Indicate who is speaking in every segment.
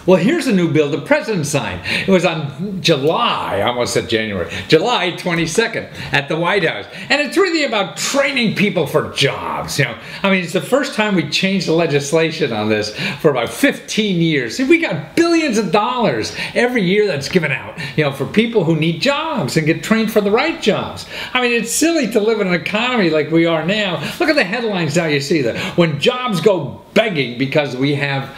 Speaker 1: Well, here's a new bill the president signed. It was on July, I almost said January, July 22nd at the White House. And it's really about training people for jobs. You know, I mean, it's the first time we changed the legislation on this for about 15 years. See, we got billions of dollars every year that's given out, you know, for people who need jobs and get trained for the right jobs. I mean, it's silly to live in an economy like we are now. Look at the headlines now, you see that. When jobs go begging because we have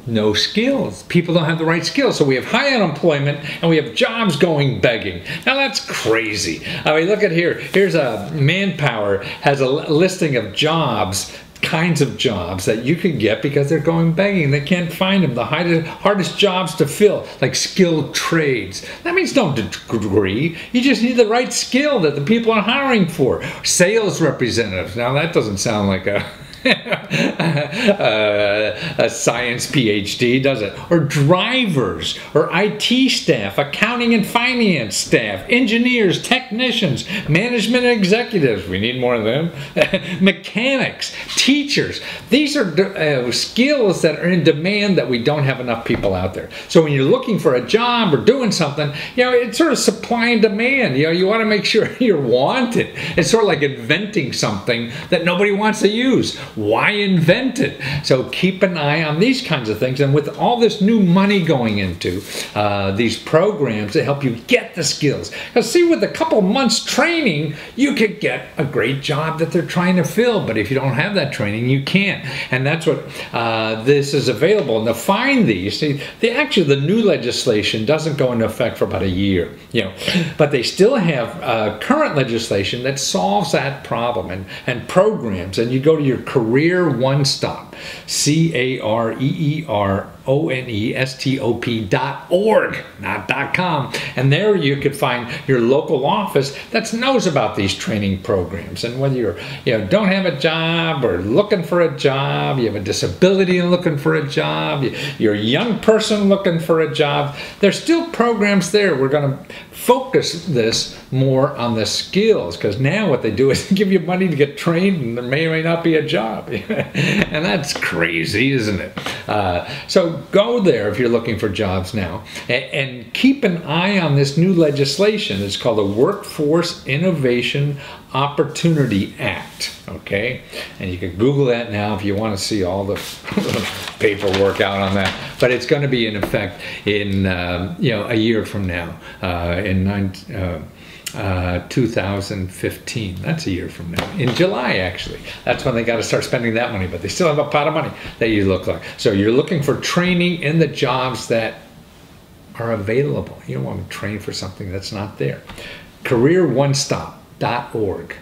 Speaker 1: no skills. People don't have the right skills. So we have high unemployment and we have jobs going begging. Now that's crazy. I mean, look at here. Here's a Manpower has a listing of jobs, kinds of jobs that you can get because they're going begging. They can't find them. The hardest jobs to fill, like skilled trades. That means no degree. You just need the right skill that the people are hiring for. Sales representatives. Now that doesn't sound like a a science PhD, does it? Or drivers, or IT staff, accounting and finance staff, engineers, technicians, management executives. We need more of them. Mechanics, teachers. These are skills that are in demand that we don't have enough people out there. So when you're looking for a job or doing something, you know, it's sort of supply and demand. You know, you want to make sure you're wanted. It's sort of like inventing something that nobody wants to use. Why invent it? So keep an eye on these kinds of things. And with all this new money going into these programs to help you get the skills. Because see, with a couple months training, you could get a great job that they're trying to fill. But if you don't have that training, you can't. And that's what this is available. And to find these, see, actually the new legislation doesn't go into effect for about a year. You know, but they still have current legislation that solves that problem and programs. And you go to your Career One Stop, CareerOnestop.org, not .com, and there you could find your local office that knows about these training programs. And whether you don't have a job or looking for a job, you have a disability and looking for a job, you're a young person looking for a job, there's still programs there. We're going to focus this more on the skills, because now what they do is give you money to get trained and there may or may not be a job. And that's crazy, isn't it? So go there if you're looking for jobs now, and keep an eye on this new legislation. It's called the Workforce Innovation Opportunity Act. Okay, and you can Google that now if you want to see all the paperwork out on that. But it's going to be in effect in a year from now, in 2015. That's a year from now. In July, actually. That's when they got to start spending that money. But they still have a pot of money that you look like. So you're looking for training in the jobs that are available. You don't want to train for something that's not there. CareerOnestop.org.